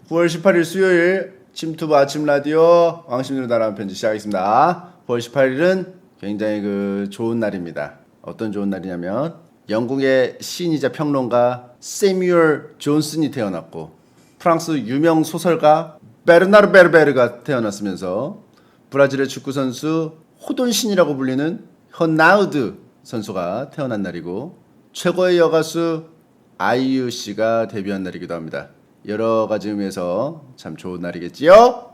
9월 18일 수요일 침투브 아침 라디오 왕십리로 날아온 편지 시작하겠습니다. 9월 18일은 굉장히 좋은 날입니다. 어떤 좋은 날이냐면 영국의 시인이자 평론가 세뮤얼 존슨이 태어났고 프랑스 유명 소설가 베르나르 베르베르가 태어났으면서 브라질의 축구 선수 호돈신이라고 불리는 허나우드 선수가 태어난 날이고 최고의 여가수 아이유 씨가 데뷔한 날이기도 합니다. 여러 가지 의미에서 참 좋은 날이겠지요?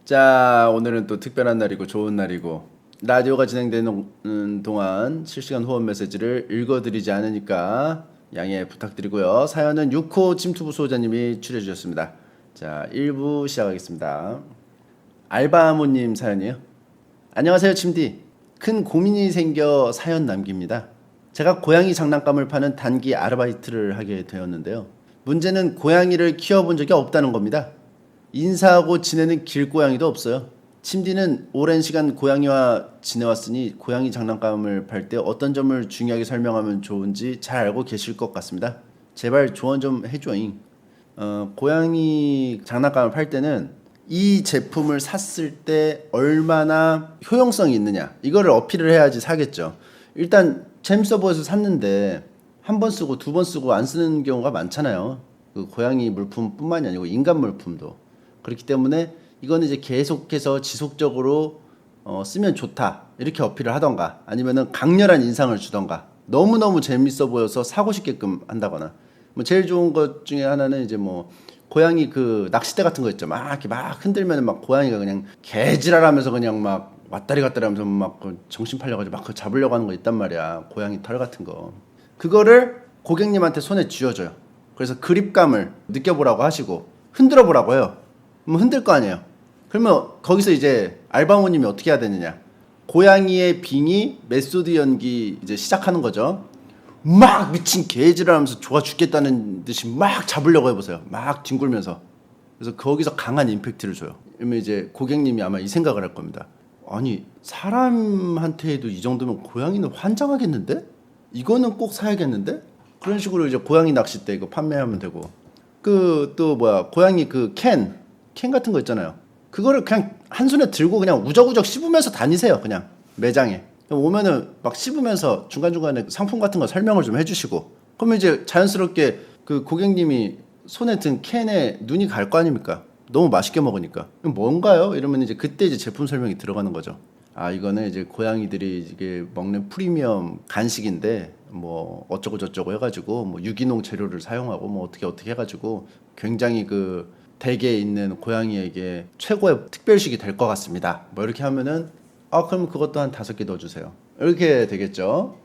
자, 오늘은 또 특별한 날이고 좋은 날이고 라디오가 진행되는 동안 실시간 후원 메시지를 읽어드리지 않으니까 양해 부탁드리고요. 사연은 6호 침투부 수호자님이 추려주셨습니다. 자, 1부 시작하겠습니다. 알바모님 사연이에요. 안녕하세요, 침디. 큰 고민이 생겨 사연 남깁니다. 제가 고양이 장난감을 파는 단기 아르바이트를 하게 되었는데요. 문제는 고양이를 키워본 적이 없다는 겁니다. 인사하고 지내는 길고양이도 없어요. 침디는 오랜 시간 고양이와 지내왔으니 고양이 장난감을 팔 때 어떤 점을 중요하게 설명하면 좋은지 잘 알고 계실 것 같습니다. 제발 조언 좀 해줘잉. 고양이 장난감을 팔 때는 이 제품을 샀을 때 얼마나 효용성이 있느냐 이거를 어필을 해야지 사겠죠. 일단 재밌어 보여서 샀는데 한 번 쓰고 두 번 쓰고 안 쓰는 경우가 많잖아요. 그 고양이 물품뿐만이 아니고 인간 물품도 그렇기 때문에 이거는 이제 계속해서 지속적으로 쓰면 좋다 이렇게 어필을 하던가 아니면은 강렬한 인상을 주던가 너무너무 재밌어 보여서 사고 싶게끔 한다거나 뭐 제일 좋은 것 중에 하나는 이제 뭐 고양이 그 낚싯대 같은 거 있죠. 막 이렇게 막 흔들면은 막 고양이가 그냥 개지랄하면서 그냥 막 왔다리 갔다리 하면서 막 정신 팔려가지고 막 그거 잡으려고 하는 거 있단 말이야. 고양이 털 같은 거. 그거를 고객님한테 손에 쥐어줘요. 그래서 그립감을 느껴보라고 하시고 흔들어 보라고 해요. 그럼 흔들 거 아니에요. 그러면 거기서 이제 알바모님이 어떻게 해야 되느냐. 고양이의 빙의 메소드 연기 이제 시작하는 거죠. 막 미친 개지를 하면서 좋아 죽겠다는 듯이 막 잡으려고 해보세요. 막 뒹굴면서. 그래서 거기서 강한 임팩트를 줘요. 그러면 이제 고객님이 아마 이 생각을 할 겁니다. 아니 사람한테도 이 정도면 고양이는 환장하겠는데? 이거는 꼭 사야겠는데? 그런 식으로 이제 고양이 낚싯대 이거 판매하면 되고 그 또 뭐야 고양이 그 캔 같은 거 있잖아요. 그거를 그냥 한 손에 들고 그냥 우적우적 씹으면서 다니세요. 그냥 매장에 오면은 막 씹으면서 중간중간에 상품 같은 거 설명을 좀 해주시고 그러면 이제 자연스럽게 그 고객님이 손에 든 캔에 눈이 갈 거 아닙니까? 너무 맛있게 먹으니까 뭔가요? 이러면 이제 그때 이제 제품 설명이 들어가는 거죠. 아 이거는 이제 고양이들이 이게 먹는 프리미엄 간식인데 뭐 어쩌고 저쩌고 해가지고 뭐 유기농 재료를 사용하고 뭐 어떻게 해가지고 굉장히 그 댁에 있는 고양이에게 최고의 특별식이 될 것 같습니다. 뭐 이렇게 하면은 아 그럼 그것도 한 5개 넣어주세요. 이렇게 되겠죠.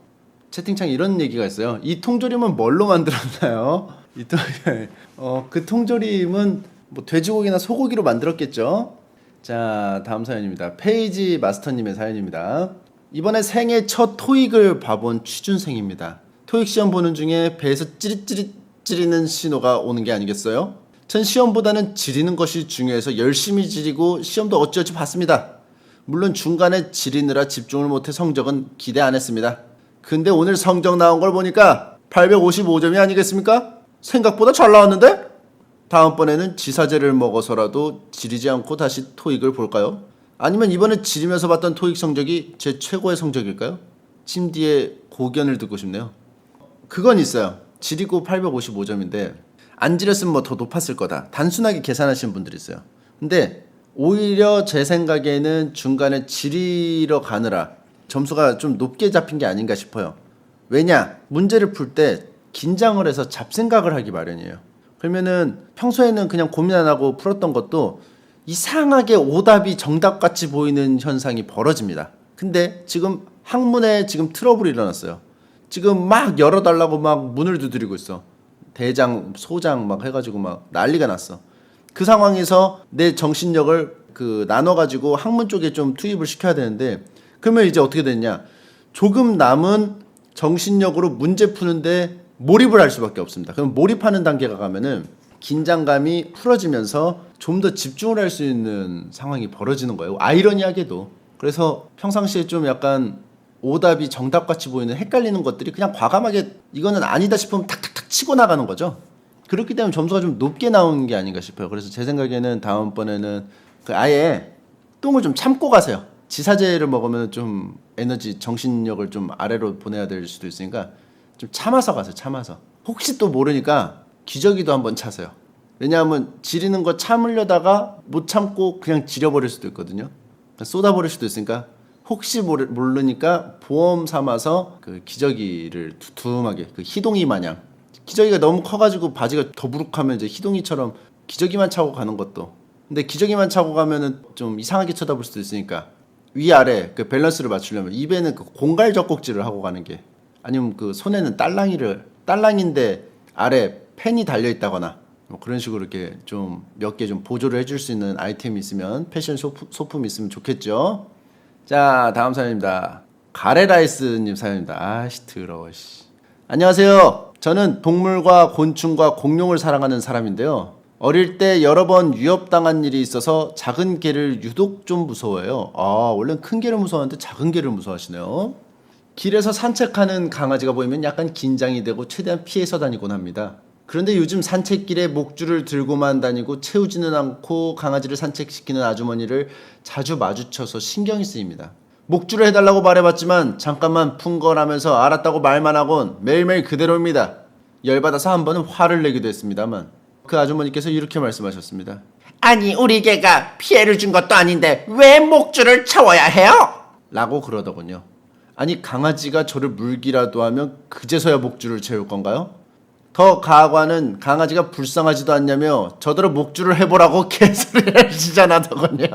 채팅창에 이런 얘기가 있어요. 이 통조림은 뭘로 만들었나요? 그 통조림은 뭐 돼지고기나 소고기로 만들었겠죠. 자 다음 사연입니다. 페이지 마스터님의 사연입니다. 이번에 생애 첫 토익을 봐본 취준생입니다. 토익 시험 보는 중에 배에서 찌릿찌릿 찌리는 신호가 오는 게 아니겠어요? 전 시험보다는 지리는 것이 중요해서 열심히 지리고 시험도 어찌어찌 봤습니다. 물론 중간에 지리느라 집중을 못해 성적은 기대 안 했습니다. 근데 오늘 성적 나온 걸 보니까 855점이 아니겠습니까? 생각보다 잘 나왔는데? 다음번에는 지사제를 먹어서라도 지리지 않고 다시 토익을 볼까요? 아니면 이번에 지리면서 봤던 토익 성적이 제 최고의 성적일까요? 침디의 고견을 듣고 싶네요. 그건 있어요. 지리고 855점인데 안 지렸으면 뭐 더 높았을 거다. 단순하게 계산하시는 분들이 있어요. 근데 오히려 제 생각에는 중간에 지리러 가느라 점수가 좀 높게 잡힌 게 아닌가 싶어요. 왜냐? 문제를 풀 때 긴장을 해서 잡생각을 하기 마련이에요. 그러면은 평소에는 그냥 고민 안 하고 풀었던 것도 이상하게 오답이 정답같이 보이는 현상이 벌어집니다. 근데 지금 학문에 지금 트러블이 일어났어요. 지금 막 열어달라고 막 문을 두드리고 있어. 대장, 소장 막 해가지고 막 난리가 났어. 그 상황에서 내 정신력을 나눠가지고 학문 쪽에 좀 투입을 시켜야 되는데 그러면 이제 어떻게 됐냐? 조금 남은 정신력으로 문제 푸는데 몰입을 할 수밖에 없습니다. 그럼 몰입하는 단계가 가면은 긴장감이 풀어지면서 좀 더 집중을 할 수 있는 상황이 벌어지는 거예요. 아이러니하게도. 그래서 평상시에 좀 약간 오답이 정답같이 보이는 헷갈리는 것들이 그냥 과감하게 이거는 아니다 싶으면 탁탁탁 치고 나가는 거죠. 그렇기 때문에 점수가 좀 높게 나오는 게 아닌가 싶어요. 그래서 제 생각에는 다음번에는 아예 똥을 좀 참고 가세요. 지사제를 먹으면 좀 에너지, 정신력을 좀 아래로 보내야 될 수도 있으니까 좀 참아서 가세요. 참아서. 혹시 또 모르니까 기저귀도 한번 차세요. 왜냐하면 지리는 거 참으려다가 못 참고 그냥 지려버릴 수도 있거든요. 쏟아버릴 수도 있으니까 혹시 모르니까 보험 삼아서 그 기저귀를 두툼하게 그 희동이 마냥, 기저귀가 너무 커가지고 바지가 더부룩하면 이제 희동이처럼 기저귀만 차고 가는 것도, 근데 기저귀만 차고 가면은 좀 이상하게 쳐다볼 수도 있으니까 위아래 그 밸런스를 맞추려면 입에는 그 공갈 젖꼭지를 하고 가는 게, 아니면 그 손에는 딸랑인데 아래 펜이 달려 있다거나 뭐 그런 식으로 이렇게 좀 몇 개 좀 보조를 해줄 수 있는 아이템이 있으면, 패션 소품이 있으면 좋겠죠. 자, 다음 사연입니다. 가레라이스님 사연입니다. 아씨 더러워. 씨. 안녕하세요. 저는 동물과 곤충과 공룡을 사랑하는 사람인데요. 어릴 때 여러 번 위협당한 일이 있어서 작은 개를 유독 좀 무서워해요. 원래는 큰 개를 무서워하는데 작은 개를 무서워하시네요. 길에서 산책하는 강아지가 보이면 약간 긴장이 되고 최대한 피해서 다니곤 합니다. 그런데 요즘 산책길에 목줄을 들고만 다니고 채우지는 않고 강아지를 산책시키는 아주머니를 자주 마주쳐서 신경이 쓰입니다. 목줄을 해달라고 말해봤지만 잠깐만 풍걸하면서 알았다고 말만 하곤 매일매일 그대로입니다. 열받아서 한 번은 화를 내기도 했습니다만 그 아주머니께서 이렇게 말씀하셨습니다. 아니 우리 개가 피해를 준 것도 아닌데 왜 목줄을 채워야 해요? 라고 그러더군요. 아니 강아지가 저를 물기라도 하면 그제서야 목줄을 채울 건가요? 더 가관은 강아지가 불쌍하지도 않냐며 저더러 목줄을 해보라고 개소리를 시전하더군요.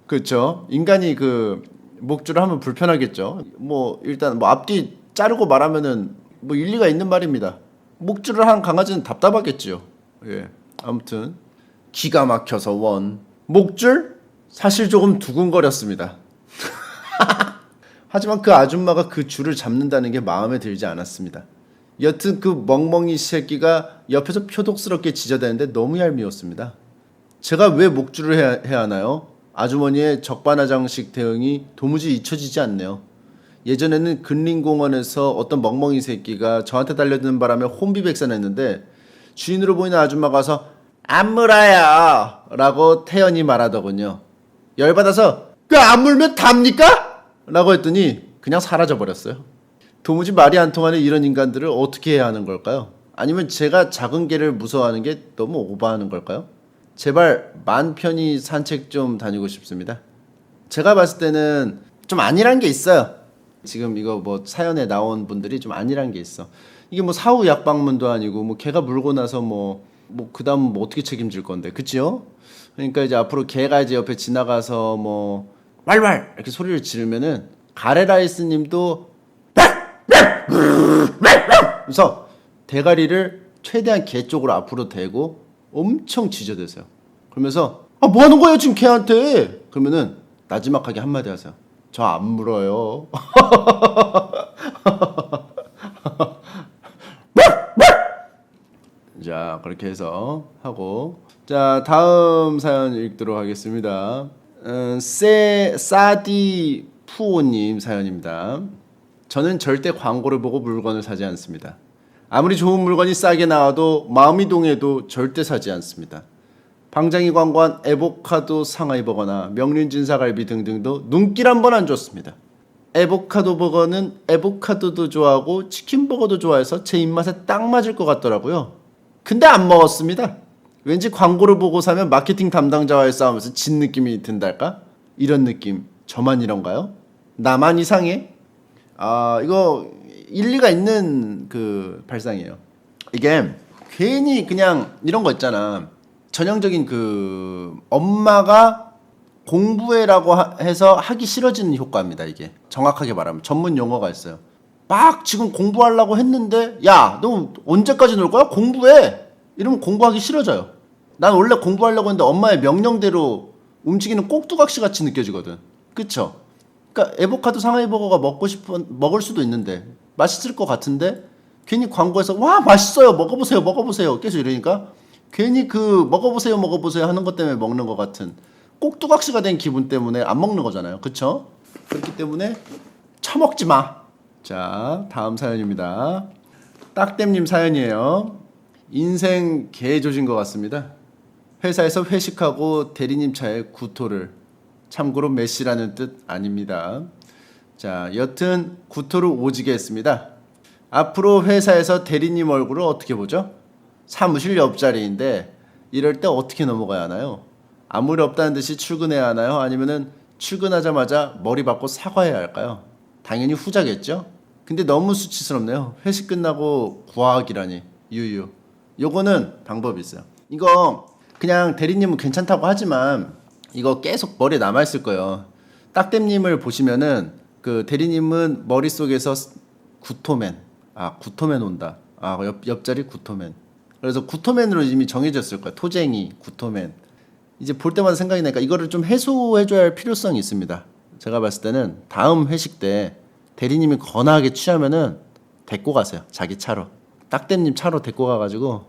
그렇죠. 인간이 그 목줄을 하면 불편하겠죠. 뭐 일단 뭐 앞뒤 자르고 말하면은 뭐 일리가 있는 말입니다. 목줄을 한 강아지는 답답하겠지요. 예. 아무튼 기가 막혀서 원. 목줄 사실 조금 두근거렸습니다. 하지만 그 아줌마가 그 줄을 잡는다는 게 마음에 들지 않았습니다. 여튼 그 멍멍이 새끼가 옆에서 표독스럽게 지저대는데 너무 얄미웠습니다. 제가 왜 목줄을 해야 하나요? 아주머니의 적반하장식 대응이 도무지 잊혀지지 않네요. 예전에는 근린공원에서 어떤 멍멍이 새끼가 저한테 달려드는 바람에 혼비백산했는데 주인으로 보이는 아줌마가 와서 안 물어요 라고 태연히 말하더군요. 열받아서 그 안 물면 답니까? 라고 했더니 그냥 사라져버렸어요. 도무지 말이 안 통하는 이런 인간들을 어떻게 해야 하는 걸까요? 아니면 제가 작은 개를 무서워하는 게 너무 오버하는 걸까요? 제발 맘 편히 산책 좀 다니고 싶습니다. 제가 봤을 때는 좀 아니란 게 있어요. 지금 이거 뭐 사연에 나온 분들이 좀 아니란 게 있어. 이게 뭐 사후 약방문도 아니고 뭐 개가 물고 나서 뭐 그다음 뭐 어떻게 책임질 건데, 그치요? 그러니까 이제 앞으로 개가 이제 옆에 지나가서 뭐 왈왈 이렇게 소리를 지르면은 가레라이스님도 그래서 대가리를 최대한 개 쪽으로 앞으로 대고 엄청 지저대세요. 그러면서 뭐 하는 거예요 지금 개한테? 그러면은 나지막하게 한마디 하세요. 저 안 물어요. 자, 그렇게 해서 하고, 자 다음 사연 읽도록 하겠습니다. 사디 푸오님 사연입니다. 저는 절대 광고를 보고 물건을 사지 않습니다. 아무리 좋은 물건이 싸게 나와도 마음이 동해도 절대 사지 않습니다. 방장이 광고한 에보카도 상하이 버거나 명륜진사갈비 등등도 눈길 한 번 안 줬습니다. 에보카도 버거는 에보카도도 좋아하고 치킨버거도 좋아해서 제 입맛에 딱 맞을 것 같더라고요. 근데 안 먹었습니다. 왠지 광고를 보고 사면 마케팅 담당자와의 싸움에서 진 느낌이 든달까? 이런 느낌 저만 이런가요? 나만 이상해? 이거 일리가 있는 그 발상이에요. 이게 괜히 그냥 이런 거 있잖아. 전형적인 그 엄마가 공부해라고 해서 하기 싫어지는 효과입니다. 이게 정확하게 말하면 전문 용어가 있어요. 막 지금 공부하려고 했는데 야, 너 언제까지 놀 거야? 공부해. 이러면 공부하기 싫어져요. 난 원래 공부하려고 했는데 엄마의 명령대로 움직이는 꼭두각시 같이 느껴지거든. 그쵸? 그러니까 에보카도 상하이 버거가 먹을 수도 있는데 맛있을 것 같은데 괜히 광고에서 와 맛있어요 먹어보세요 계속 이러니까 괜히 그 먹어보세요 하는 것 때문에 먹는 것 같은 꼭두각시가 된 기분 때문에 안 먹는 거잖아요. 그쵸? 그렇기 때문에 처먹지 마. 자 다음 사연입니다. 딱댐님 사연이에요. 인생 개조진 것 같습니다. 회사에서 회식하고 대리님 차에 구토를. 참고로 메시라는 뜻 아닙니다. 자, 여튼 구토를 오지게 했습니다. 앞으로 회사에서 대리님 얼굴을 어떻게 보죠? 사무실 옆자리인데 이럴 때 어떻게 넘어가야 하나요? 아무 일 없다는 듯이 출근해야 하나요? 아니면은 출근하자마자 머리 받고 사과해야 할까요? 당연히 후자겠죠? 근데 너무 수치스럽네요. 회식 끝나고 구하기라니. 유유. 요거는 방법이 있어요. 이거 그냥 대리님은 괜찮다고 하지만 이거 계속 머리에 남아있을 거예요. 딱댐님을 보시면은 그 대리님은 머릿속에서 구토맨. 구토맨 온다. 옆자리 구토맨. 그래서 구토맨으로 이미 정해졌을 거야. 토쟁이, 구토맨. 이제 볼 때마다 생각이 나니까 이거를 좀 해소해줘야 할 필요성이 있습니다. 제가 봤을 때는 다음 회식 때 대리님이 거나하게 취하면은 데리고 가세요. 자기 차로. 딱댐님 차로 데리고 가가지고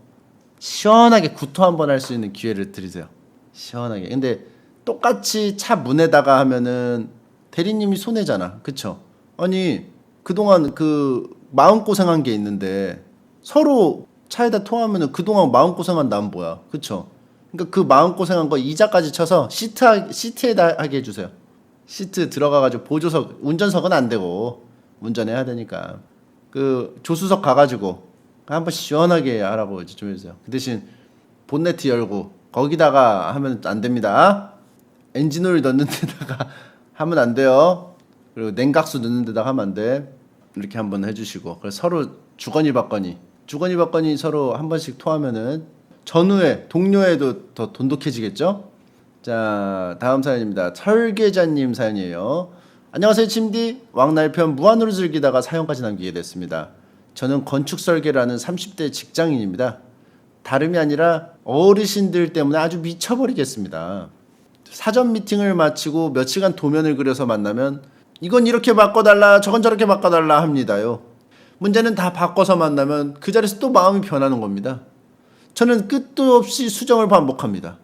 시원하게 구토 한번 할 수 있는 기회를 드리세요. 시원하게. 근데 똑같이 차 문에다가 하면은 대리님이 손해잖아. 그쵸? 아니 그동안 그 마음고생한 게 있는데 서로 차에다 토하면은 그동안 마음고생한 난 뭐야. 그쵸? 그러니까 그 마음고생한 거 이자까지 쳐서 시트에다 하게 해주세요. 시트 들어가가지고 보조석, 운전석은 안 되고 운전해야 되니까 그 조수석 가가지고 한번 시원하게 하라고 이제 좀 해주세요. 그 대신 본네트 열고 거기다가 하면 안 됩니다. 엔진오일 넣는 데다가 하면 안 돼요. 그리고 냉각수 넣는 데다가 하면 안 돼. 이렇게 한번 해주시고 그래서 서로 주거니 받거니 서로 한 번씩 토하면은 전후에 동료애도 더 돈독해지겠죠? 자, 다음 사연입니다. 설계자님 사연이에요. 안녕하세요, 침디. 왕날편 무한으로 즐기다가 사연까지 남기게 됐습니다. 저는 건축 설계라는 30대 직장인입니다. 다름이 아니라 어르신들 때문에 아주 미쳐버리겠습니다. 사전 미팅을 마치고 몇 시간 도면을 그려서 만나면 이건 이렇게 바꿔달라, 저건 저렇게 바꿔달라 합니다요. 문제는 다 바꿔서 만나면 그 자리에서 또 마음이 변하는 겁니다. 저는 끝도 없이 수정을 반복합니다.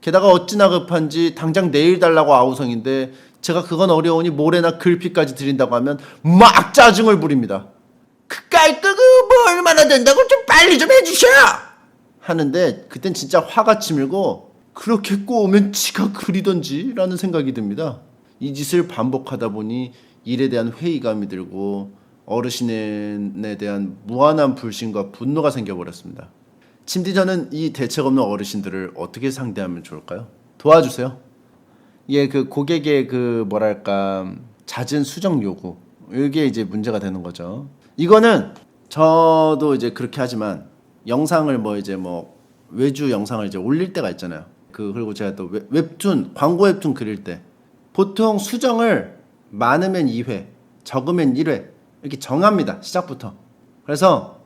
게다가 어찌나 급한지 당장 내일 달라고 아우성인데 제가 그건 어려우니 모레나 글피까지 드린다고 하면 막 짜증을 부립니다. 그까이 끄고 뭐 얼마나 된다고 좀 빨리 좀 해주셔. 하는데 그땐 진짜 화가 치밀고 그렇게 꼬우면 지가 그리던지 라는 생각이 듭니다. 이 짓을 반복하다 보니 일에 대한 회의감이 들고 어르신에 대한 무한한 불신과 분노가 생겨버렸습니다. 침디 저는 이 대책 없는 어르신들을 어떻게 상대하면 좋을까요? 도와주세요. 이게 그 고객의 그 뭐랄까 잦은 수정 요구 이게 이제 문제가 되는 거죠. 이거는 저도 이제 그렇게 하지만 영상을 뭐 이제 뭐 외주 영상을 이제 올릴 때가 있잖아요. 그리고 제가 또 웹툰 광고 웹툰 그릴 때 보통 수정을 많으면 2회, 적으면 1회 이렇게 정합니다. 시작부터. 그래서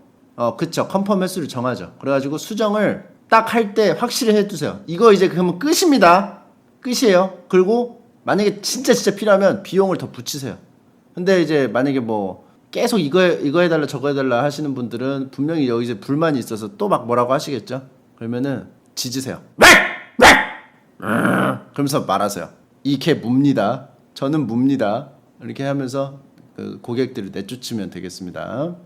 그쵸 컨펌 횟수를 정하죠. 그래가지고 수정을 딱 할 때 확실히 해두세요. 이거 이제 그러면 끝입니다. 끝이에요. 그리고 만약에 진짜 필요하면 비용을 더 붙이세요. 근데 이제 만약에 뭐 계속 이거 해달라 저거 해달라 하시는 분들은 분명히 여기서 불만이 있어서 또 막 뭐라고 하시겠죠. 그러면은 짖으세요. 그러면서 말하세요. 이게 뭡니다. 저는 뭡니다. 이렇게 하면서 그 고객들을 내쫓으면 되겠습니다.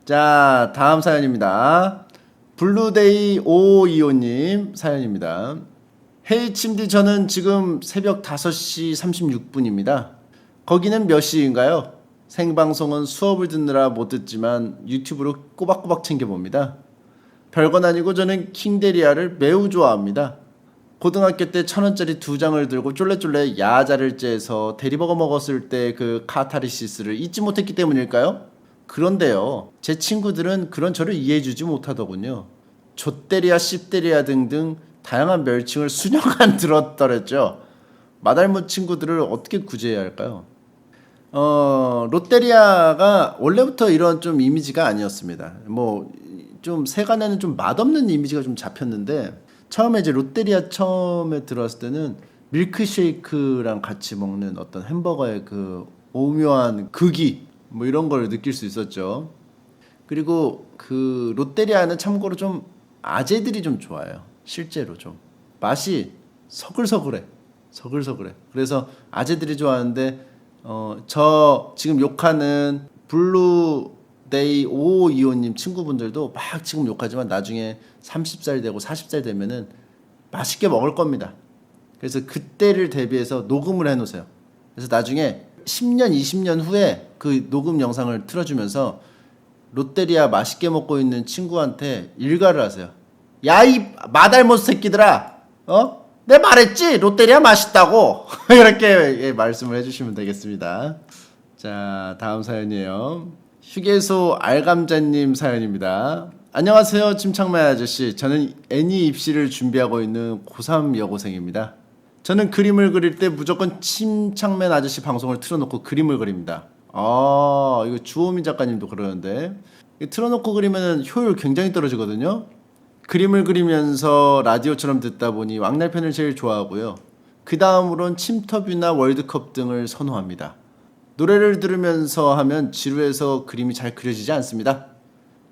자, 다음 사연입니다. 블루데이 5525님 사연입니다. 헤이 침디 저는 지금 새벽 5시 36분입니다. 거기는 몇 시인가요? 생방송은 수업을 듣느라 못 듣지만 유튜브로 꼬박꼬박 챙겨봅니다. 별건 아니고 저는 킹데리아를 매우 좋아합니다. 고등학교 때 1,000원짜리 2장을 들고 쫄래쫄래 야자를 째서 대리버거 먹었을 때 그 카타르시스를 잊지 못했기 때문일까요? 그런데요, 제 친구들은 그런 저를 이해해주지 못하더군요. 좆데리아, 씹데리아 등등 다양한 멸칭을 수년간 들었더랬죠. 마달못 친구들을 어떻게 구제해야 할까요? 롯데리아가 원래부터 이런 좀 이미지가 아니었습니다. 뭐 좀 세간에는 좀 맛없는 이미지가 좀 잡혔는데 처음에 이제 롯데리아 처음에 들어왔을 때는 밀크쉐이크랑 같이 먹는 어떤 햄버거의 그 오묘한 극이 뭐 이런 걸 느낄 수 있었죠. 그리고 그 롯데리아는 참고로 좀 아재들이 좀 좋아요. 실제로 좀 맛이 서글서글해. 그래서 아재들이 좋아하는데 저 지금 욕하는 블루데이 데이 5525님 친구분들도 막 지금 욕하지만 나중에 30살 되고 40살 되면은 맛있게 먹을 겁니다. 그래서 그때를 대비해서 녹음을 해놓으세요. 그래서 나중에 10년, 20년 후에 그 녹음 영상을 틀어주면서 롯데리아 맛있게 먹고 있는 친구한테 일가를 하세요. 야, 이 마달못 새끼들아, 내 말했지? 롯데리아 맛있다고. 이렇게 말씀을 해주시면 되겠습니다. 자, 다음 사연이에요. 휴게소 알감자님 사연입니다. 안녕하세요, 침착맨 아저씨. 저는 애니 입시를 준비하고 있는 고3 여고생입니다. 저는 그림을 그릴 때 무조건 침착맨 아저씨 방송을 틀어놓고 그림을 그립니다. 이거 주호민 작가님도 그러는데 틀어놓고 그리면 효율 굉장히 떨어지거든요. 그림을 그리면서 라디오처럼 듣다 보니 왕날편을 제일 좋아하고요. 그 다음으론 침터뷰나 월드컵 등을 선호합니다. 노래를 들으면서 하면 지루해서 그림이 잘 그려지지 않습니다.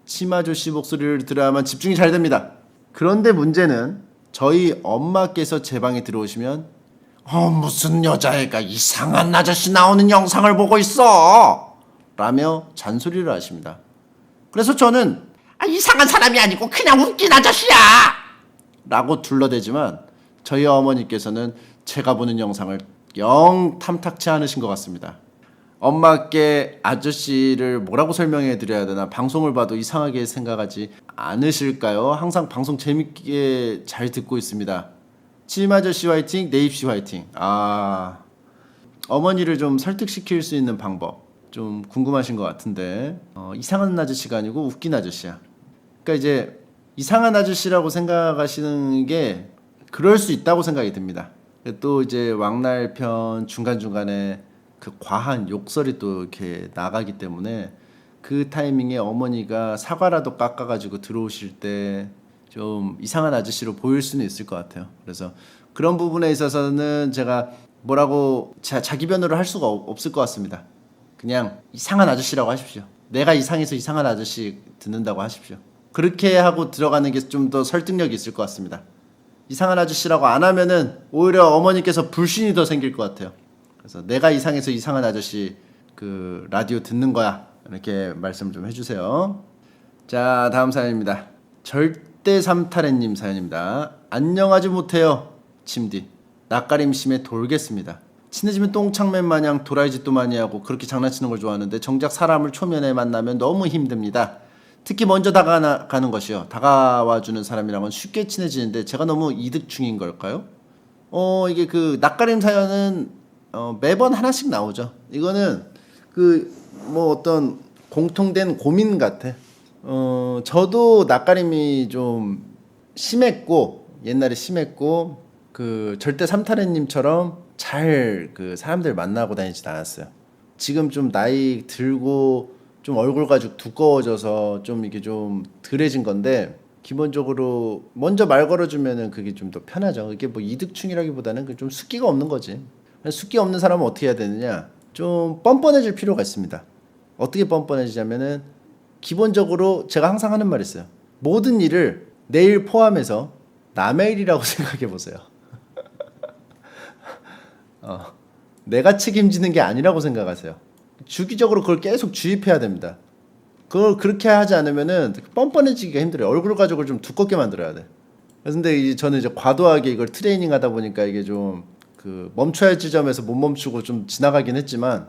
치마조씨 목소리를 들어야만 집중이 잘 됩니다. 그런데 문제는 저희 엄마께서 제 방에 들어오시면 무슨 여자애가 이상한 아저씨 나오는 영상을 보고 있어 라며 잔소리를 하십니다. 그래서 저는 이상한 사람이 아니고 그냥 웃긴 아저씨야 라고 둘러대지만 저희 어머니께서는 제가 보는 영상을 영 탐탁치 않으신 것 같습니다. 엄마께 아저씨를 뭐라고 설명해 드려야 되나, 방송을 봐도 이상하게 생각하지 않으실까요? 항상 방송 재밌게 잘 듣고 있습니다. 칠마저씨 화이팅, 네입씨 화이팅. 어머니를 좀 설득시킬 수 있는 방법 좀 궁금하신 것 같은데, 이상한 아저씨가 아니고 웃긴 아저씨야. 그러니까 이제 이상한 아저씨라고 생각하시는 게 그럴 수 있다고 생각이 듭니다. 또 이제 왕날편 중간중간에 그 과한 욕설이 또 이렇게 나가기 때문에 그 타이밍에 어머니가 사과라도 깎아가지고 들어오실 때 좀 이상한 아저씨로 보일 수는 있을 것 같아요. 그래서 그런 부분에 있어서는 제가 뭐라고 자기 변호를 할 수가 없을 것 같습니다. 그냥 이상한 아저씨라고 하십시오. 내가 이상해서 이상한 아저씨 듣는다고 하십시오. 그렇게 하고 들어가는 게 좀 더 설득력이 있을 것 같습니다. 이상한 아저씨라고 안 하면은 오히려 어머니께서 불신이 더 생길 것 같아요. 그래서 내가 이상해서 이상한 아저씨 그 라디오 듣는 거야, 이렇게 말씀 좀 해주세요. 자, 다음 사연입니다. 절대 삼타래님 사연입니다. 안녕하지 못해요 침디. 낯가림 심해 돌겠습니다. 친해지면 똥창맨 마냥 도라이 짓도 많이 하고 그렇게 장난치는 걸 좋아하는데 정작 사람을 초면에 만나면 너무 힘듭니다. 특히 먼저 다가가는 것이요. 다가와주는 사람이랑은 쉽게 친해지는데 제가 너무 이득충인 걸까요? 이게 그 낯가림 사연은 매번 하나씩 나오죠. 이거는 그 뭐 어떤 공통된 고민 같아. 저도 낯가림이 좀 심했고, 옛날에 심했고, 그 절대 삼타래님처럼 잘 그 사람들 만나고 다니진 않았어요. 지금 좀 나이 들고 좀 얼굴 가죽 두꺼워져서 좀 이게 좀 덜해진 건데, 기본적으로 먼저 말 걸어주면은 그게 좀 더 편하죠. 이게 뭐 이득충이라기보다는 그 좀 숫기가 없는 거지. 숫기 없는 사람은 어떻게 해야 되느냐? 좀 뻔뻔해질 필요가 있습니다. 어떻게 뻔뻔해지냐면은 기본적으로 제가 항상 하는 말이 있어요. 모든 일을 내 일 포함해서 남의 일이라고 생각해 보세요. 내가 책임지는 게 아니라고 생각하세요. 주기적으로 그걸 계속 주입해야 됩니다. 그걸 그렇게 하지 않으면은 뻔뻔해지기가 힘들어요. 얼굴 가죽을 좀 두껍게 만들어야 돼. 근데 이제 저는 이제 과도하게 이걸 트레이닝 하다 보니까 이게 좀 그 멈춰야 할 지점에서 못 멈추고 좀 지나가긴 했지만,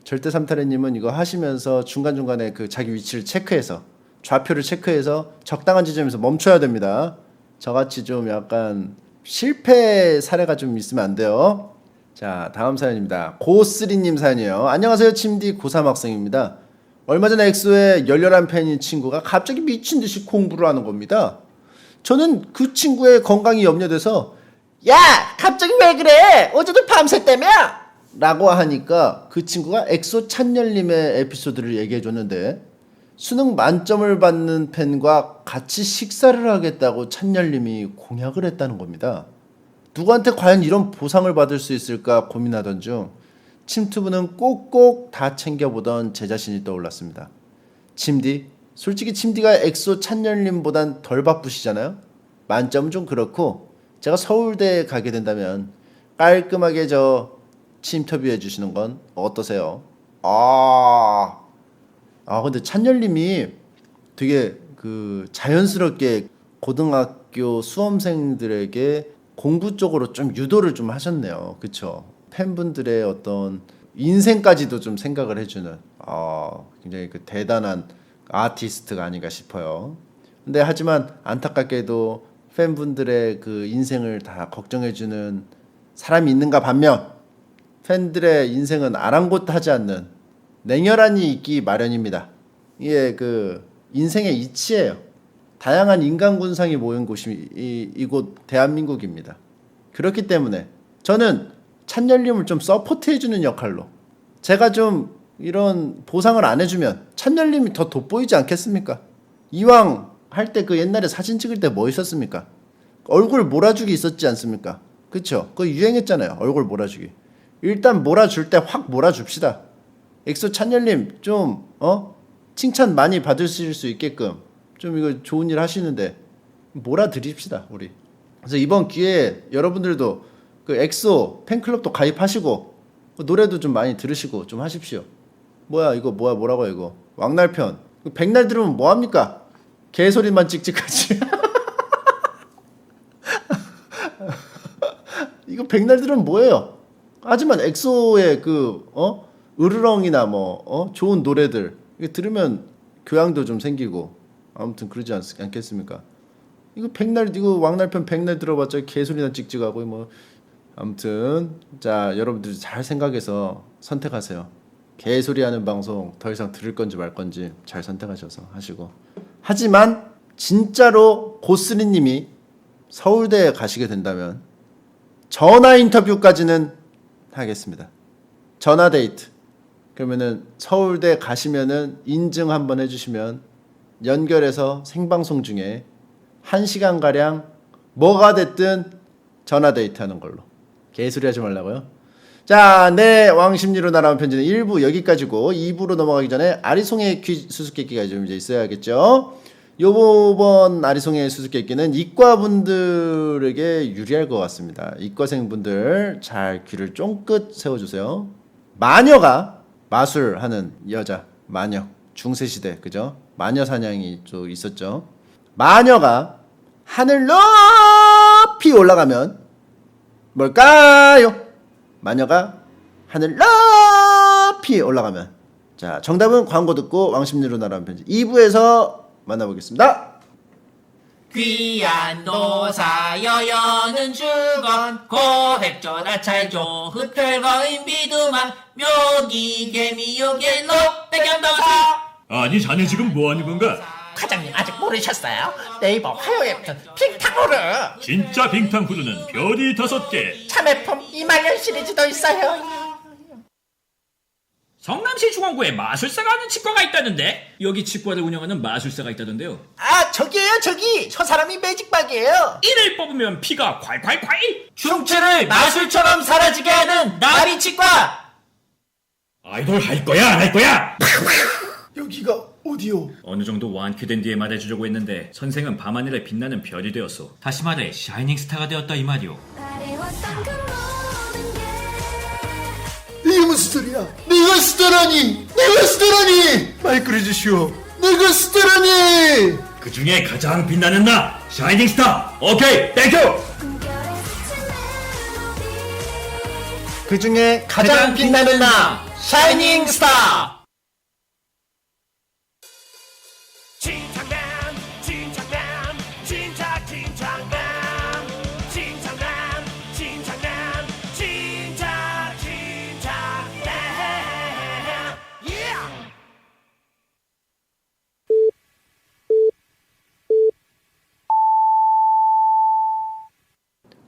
절대 삼타래님은 이거 하시면서 중간중간에 그 자기 위치를 체크해서, 좌표를 체크해서 적당한 지점에서 멈춰야 됩니다. 저같이 좀 약간 실패 사례가 좀 있으면 안 돼요. 자, 다음 사연입니다. 고쓰리님 사연이에요. 안녕하세요, 침디 고3 학생입니다. 얼마 전에 엑소의 열렬한 팬인 친구가 갑자기 미친 듯이 공부를 하는 겁니다. 저는 그 친구의 건강이 염려돼서 야 갑자기 왜 그래 어제도 밤샜다며 라고 하니까 그 친구가 엑소 찬열님의 에피소드를 얘기해줬는데, 수능 만점을 받는 팬과 같이 식사를 하겠다고 찬열님이 공약을 했다는 겁니다. 누구한테 과연 이런 보상을 받을 수 있을까 고민하던 중 침투부는 꼭꼭 다 챙겨보던 제 자신이 떠올랐습니다. 침디, 솔직히 침디가 엑소 찬열님보단 덜 바쁘시잖아요? 만점은 좀 그렇고 제가 서울대에 가게 된다면 깔끔하게 저 침터뷰 해주시는 건 어떠세요? 아 근데 찬열님이 되게 그 자연스럽게 고등학교 수험생들에게 공부 쪽으로 좀 유도를 좀 하셨네요. 그쵸? 팬분들의 어떤 인생까지도 좀 생각을 해주는 굉장히 그 대단한 아티스트가 아닌가 싶어요. 근데 하지만 안타깝게도 팬분들의 그 인생을 다 걱정해주는 사람이 있는가 반면 팬들의 인생은 아랑곳하지 않는 냉혈한이 있기 마련입니다. 이게 그 인생의 이치예요. 다양한 인간 군상이 모인 곳이 이곳 대한민국입니다. 그렇기 때문에 저는 찬열님을 좀 서포트해주는 역할로 제가 좀 이런 보상을 안 해주면 찬열님이 더 돋보이지 않겠습니까? 이왕 할 때 그 옛날에 사진 찍을 때 뭐 있었습니까? 얼굴 몰아주기 있었지 않습니까? 그쵸? 그거 유행했잖아요. 얼굴 몰아주기. 일단 몰아줄 때 확 몰아줍시다. 엑소 찬열님 좀 칭찬 많이 받으실 수 있게끔 좀 이거 좋은 일 하시는데 몰아드립시다 우리. 그래서 이번 기회에 여러분들도 그 엑소 팬클럽도 가입하시고 노래도 좀 많이 들으시고 좀 하십시오. 뭐라고요 이거 왕날편 백날 들으면 뭐합니까? 개소리만 찍찍하지. 이거 백날 들으면 뭐예요? 하지만 엑소의 그 으르렁이나 좋은 노래들 이거 들으면 교양도 좀 생기고 아무튼 그러지 않겠습니까? 이거 왕날편 백날 들어봤자 개소리나 찍찍하고 뭐 아무튼 자 여러분들 잘 생각해서 선택하세요. 개소리하는 방송 더 이상 들을 건지 말 건지 잘 선택하셔서 하시고. 하지만 진짜로 고스리님이 서울대에 가시게 된다면 전화 인터뷰까지는 하겠습니다. 전화 데이트. 그러면은 서울대 가시면은 인증 한번 해주시면 연결해서 생방송 중에 1시간 가량 뭐가 됐든 전화 데이트 하는 걸로. 개소리 하지 말라고요. 자, 네 왕심리로 날아온 편지는 1부 여기까지고 2부로 넘어가기 전에 아리송의 수수께끼가 좀 이제 있어야겠죠. 요번 아리송의 수수께끼는 이과분들에게 유리할 것 같습니다. 이과생분들 잘 귀를 쫑긋 세워주세요. 마녀가 마술하는 여자, 마녀, 중세시대 그죠? 마녀 사냥이 또 있었죠. 마녀가 하늘 높이 올라가면 뭘까요? 마녀가 하늘 높이 올라가면. 자, 정답은 광고 듣고 왕심리로 날아온 편지 2부에서 만나보겠습니다. 귀한 노사 여여는 주건 고획전 아찰조 흡혈거인 비두만 묘기 개미 요괴로 백염도사. 아니 자네 지금 뭐하는 건가? 과장님 아직 모르셨어요? 네이버 화요일부터 핑탕후루 진짜 빙탕후루는 별이 5개. 참외품 2만년 시리즈도 있어요. 성남시 중앙구에 마술사가 하는 치과가 있다는데 여기 치과를 운영하는 마술사가 있다던데요. 아 저기에요 저기 저 사람이 매직박이에요. 이를 뽑으면 피가 콸콸콸. 흉추를 마술처럼 사라지게 하는 나비치과. 아이돌 할 거야 안 할 거야? 여기가 어디요? 어느 정도 완쾌된 뒤에 말해주려고 했는데 선생은 밤하늘에 빛나는 별이 되었어. 다시 말해 샤이닝 스타가 되었다 이 말이오. 이게 무슨 소리야? 내가 스타라니! 내가 스타라니! 마이크를 해주시오. 내가 스타라니! 그 중에 가장 빛나는 나 샤이닝 스타. 오케이 땡큐. 그 중에 가장 빛나는 나 샤이닝 스타.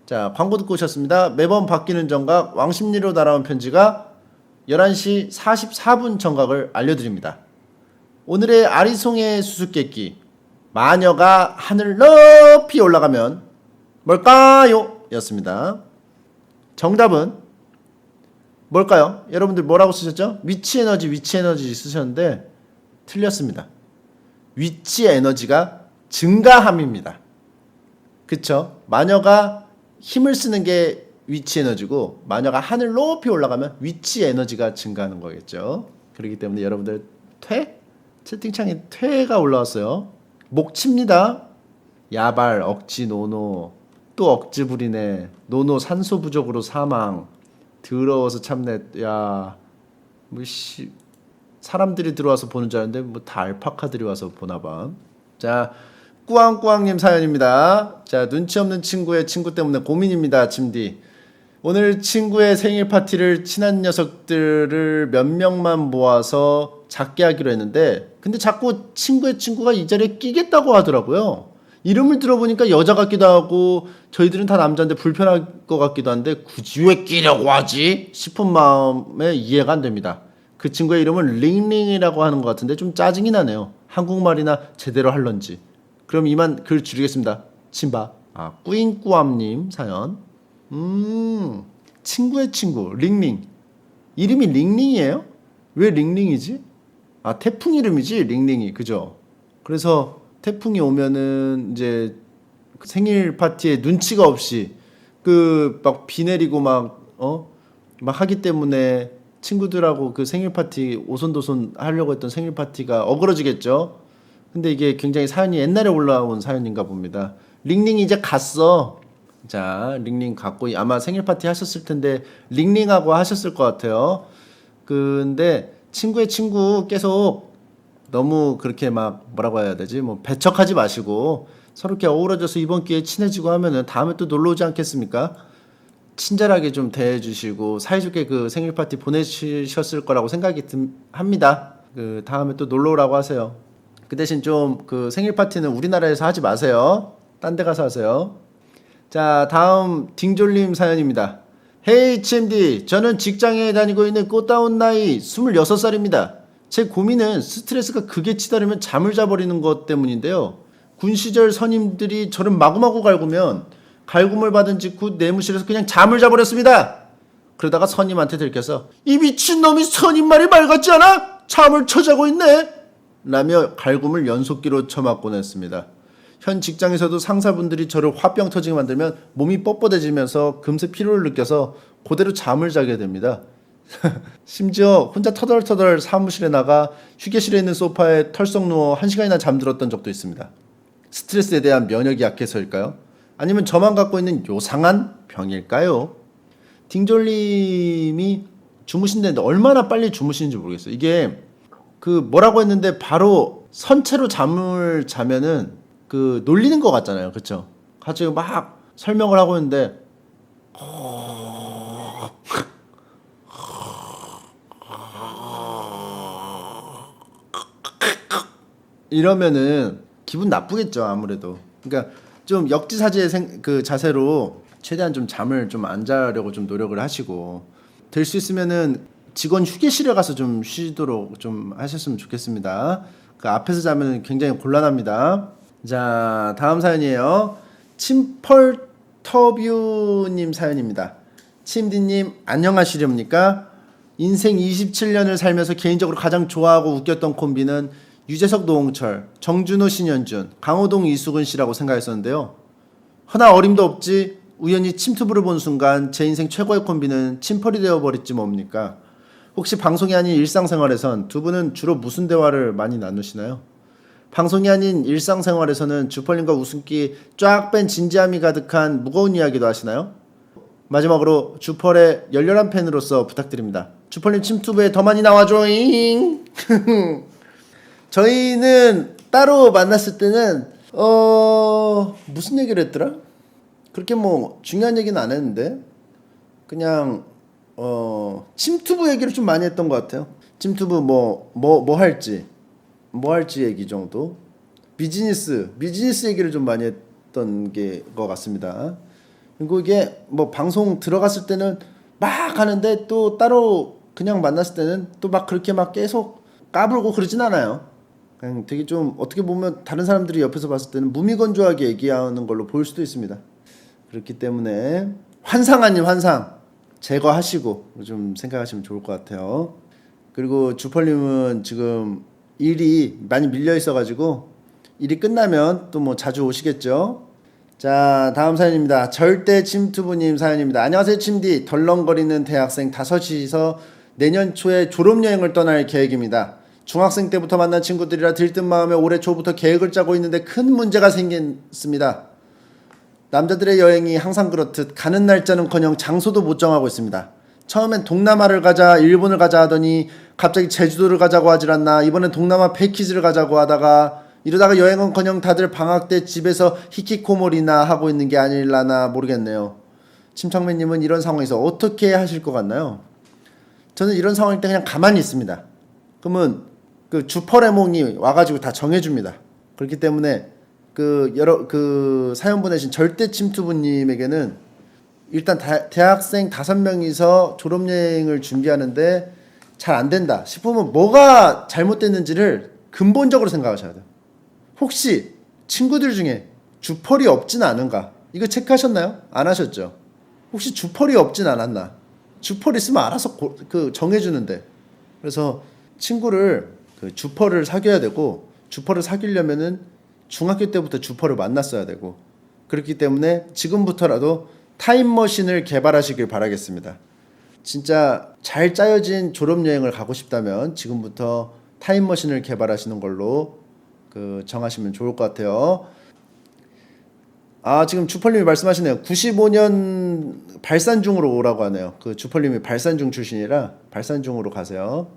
자, 광고 듣고 오셨습니다. 매번 바뀌는 정각 왕심리로 날아온 편지가 11시 44분 정각을 알려드립니다. 오늘의 아리송의 수수께끼 마녀가 하늘 높이 올라가면 뭘까요? 였습니다. 정답은 뭘까요? 여러분들 뭐라고 쓰셨죠? 위치 에너지 쓰셨는데 틀렸습니다. 위치 에너지가 증가함입니다. 그쵸? 마녀가 힘을 쓰는 게 위치 에너지고 마녀가 하늘 높이 올라가면 위치 에너지가 증가하는 거겠죠. 그렇기 때문에 여러분들 퇴? 채팅창에 퇴가 올라왔어요. 목칩니다. 야발 억지 노노 또 억지 부리네. 노노 산소 부족으로 사망. 더러워서 참네. 야, 뭐씨 사람들이 들어와서 보는 줄 알았는데 뭐 다 알파카들이 와서 보나봐. 자, 꾸왕꾸왕님 사연입니다. 자, 눈치 없는 친구의 친구 때문에 고민입니다. 침디. 오늘 친구의 생일 파티를 친한 녀석들을 몇 명만 모아서 작게 하기로 했는데 근데 자꾸 친구의 친구가 이 자리에 끼겠다고 하더라고요. 이름을 들어보니까 여자 같기도 하고 저희들은 다 남자인데 불편할 것 같기도 한데 굳이 왜 끼려고 하지? 싶은 마음에 이해가 안 됩니다. 그 친구의 이름은 링링이라고 하는 것 같은데 좀 짜증이 나네요. 한국말이나 제대로 할런지. 그럼 이만 글 줄이겠습니다. 침바. 아, 꾸잉꾸암님 사연. 친구의 친구 링링. 이름이 링링이에요? 왜 링링이지? 아, 태풍 이름이지 링링이. 그죠? 그래서 태풍이 오면은 이제 생일 파티에 눈치가 없이 그 막 비 내리고 막 하기 때문에 친구들하고 그 생일 파티 오손도손 하려고 했던 생일 파티가 어그러지겠죠. 근데 이게 굉장히 사연이 옛날에 올라온 사연인가 봅니다. 링링이 이제 갔어. 자, 링링 갔고 아마 생일 파티 하셨을 텐데 링링하고 하셨을 것 같아요. 근데 친구의 친구 계속 너무 그렇게 막 뭐라고 해야 되지? 뭐 배척하지 마시고 서로 이렇게 어우러져서 이번 기회에 친해지고 하면은 다음에 또 놀러 오지 않겠습니까? 친절하게 좀 대해주시고 사이좋게 그 생일 파티 보내주셨을 거라고 생각이 합니다. 그 다음에 또 놀러 오라고 하세요. 그 대신 좀 그 생일 파티는 우리나라에서 하지 마세요. 딴 데 가서 하세요. 자, 다음 딩졸님 사연입니다. 헤이 침디, 저는 직장에 다니고 있는 꽃다운 나이 26살입니다. 제 고민은 스트레스가 극에 치달으면 잠을 자버리는 것 때문인데요. 군 시절 선임들이 저를 마구마구 갈구면 갈굼을 받은 직후 내무실에서 그냥 잠을 자버렸습니다. 그러다가 선임한테 들켜서 이 미친놈이 선임 말이 말 같지 않아? 잠을 쳐자고 있네? 라며 갈굼을 연속기로 쳐맞곤 했습니다. 현 직장에서도 상사분들이 저를 화병 터지게 만들면 몸이 뻣뻣해지면서 금세 피로를 느껴서 그대로 잠을 자게 됩니다. 심지어 혼자 터덜터덜 사무실에 나가 휴게실에 있는 소파에 털썩 누워 1시간이나 잠들었던 적도 있습니다. 스트레스에 대한 면역이 약해서일까요? 아니면 저만 갖고 있는 요상한 병일까요? 딩졸님이 주무신다는데 얼마나 빨리 주무시는지 모르겠어요. 이게 그 뭐라고 했는데 바로 선체로 잠을 자면은 그 놀리는 것 같잖아요. 그쵸? 갑자기 막 설명을 하고 있는데 이러면은 기분 나쁘겠죠. 아무래도. 그러니까 좀 역지사지의 그 자세로 최대한 좀 잠을 좀 안 자려고 좀 노력을 하시고 될 수 있으면은 직원 휴게실에 가서 좀 쉬도록 좀 하셨으면 좋겠습니다. 그 앞에서 자면 굉장히 곤란합니다. 자, 다음 사연이에요. 침펄터뷰님 사연입니다. 침디님 안녕하시렵니까? 인생 27년을 살면서 개인적으로 가장 좋아하고 웃겼던 콤비는 유재석 노홍철, 정준호 신현준, 강호동 이수근 씨라고 생각했었는데요. 허나 어림도 없지 우연히 침투부를 본 순간 제 인생 최고의 콤비는 침펄이 되어버렸지 뭡니까? 혹시 방송이 아닌 일상생활에선 두 분은 주로 무슨 대화를 많이 나누시나요? 방송이 아닌 일상생활에서는 주펄님과 웃음기 쫙 뺀 진지함이 가득한 무거운 이야기도 하시나요? 마지막으로 주펄의 열렬한 팬으로서 부탁드립니다. 주펄님 침투부에 더 많이 나와줘잉. 저희는 따로 만났을 때는 무슨 얘기를 했더라? 그렇게 뭐 중요한 얘기는 안 했는데 그냥 침투부 얘기를 좀 많이 했던 것 같아요. 침투부 뭐 할지 얘기 정도. 비즈니스 얘기를 좀 많이 했던 게 것 같습니다. 그리고 이게 뭐 방송 들어갔을 때는 막 하는데 또 따로 그냥 만났을 때는 또 막 그렇게 막 계속 까불고 그러진 않아요. 그냥 되게 좀 어떻게 보면 다른 사람들이 옆에서 봤을 때는 무미건조하게 얘기하는 걸로 보일 수도 있습니다. 그렇기 때문에 환상 아닌 환상 제거하시고 좀 생각하시면 좋을 것 같아요. 그리고 주펄님은 지금 일이 많이 밀려 있어가지고 일이 끝나면 또 뭐 자주 오시겠죠. 자, 다음 사연입니다. 절대 침투부님 사연입니다. 안녕하세요 침디. 덜렁거리는 대학생 5이서 내년 초에 졸업여행을 떠날 계획입니다. 중학생 때부터 만난 친구들이라 들뜬 마음에 올해 초부터 계획을 짜고 있는데 큰 문제가 생겼습니다. 남자들의 여행이 항상 그렇듯 가는 날짜는커녕 장소도 못 정하고 있습니다. 처음엔 동남아를 가자, 일본을 가자 하더니 갑자기 제주도를 가자고 하질 않나, 이번엔 동남아 패키지를 가자고 하다가 이러다가 여행은커녕 다들 방학 때 집에서 히키코모리나 하고 있는 게 아닐라나 모르겠네요. 침착맨님은 이런 상황에서 어떻게 하실 것 같나요? 저는 이런 상황일 때 그냥 가만히 있습니다. 그러면 그 주퍼레몽이 와가지고 다 정해줍니다. 그렇기 때문에 그 사연 보내신 절대 침투부님에게는 일단 대학생 5명이서 졸업여행을 준비하는데 잘 안 된다 싶으면 뭐가 잘못됐는지를 근본적으로 생각하셔야 돼요. 혹시 친구들 중에 주펄이 없진 않은가? 이거 체크하셨나요? 안 하셨죠? 혹시 주펄이 없진 않았나? 주펄 있으면 알아서 정해주는데. 그래서 친구를 주펄을 사귀어야 되고, 주펄을 사귀려면은 중학교 때부터 주펄을 만났어야 되고, 그렇기 때문에 지금부터라도 타임머신을 개발하시길 바라겠습니다. 진짜 잘 짜여진 졸업여행을 가고 싶다면 지금부터 타임머신을 개발하시는 걸로 정하시면 좋을 것 같아요. 지금 주펄님이 말씀하시네요. 95년 발산중으로 오라고 하네요. 주펄님이 발산중 출신이라 발산중으로 가세요.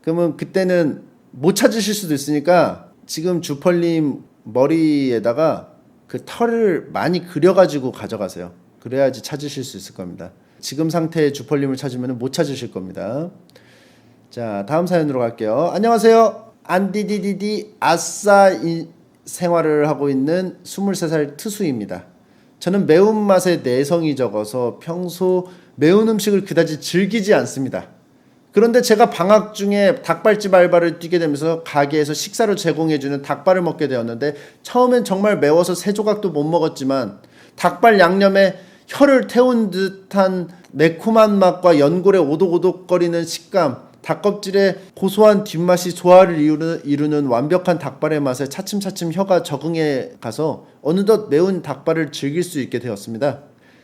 그러면 그때는 못 찾으실 수도 있으니까 지금 주펄님 머리에다가 그 털을 많이 그려가지고 가져가세요. 그래야지 찾으실 수 있을 겁니다. 지금 상태의 주펄님을 찾으면 못 찾으실 겁니다. 자, 다음 사연으로 갈게요. 안녕하세요. 안디디디디 아싸 생활을 하고 있는 23살 트수입니다. 저는 매운맛에 내성이 적어서 평소 매운 음식을 그다지 즐기지 않습니다. 그런데 제가 방학 중에 닭발집 알바를 뛰게 되면서 가게에서 식사를 제공해주는 닭발을 먹게 되었는데 처음엔 정말 매워서 3조각도 못 먹었지만 닭발 양념에 혀를 태운 듯한 매콤한 맛과 연골의 오독오독거리는 식감, 닭껍질의 고소한 뒷맛이 조화를 이루는 완벽한 닭발의 맛에 차츰차츰 혀가 적응해 가서 어느덧 매운 닭발을 즐길 수 있게 되었습니다.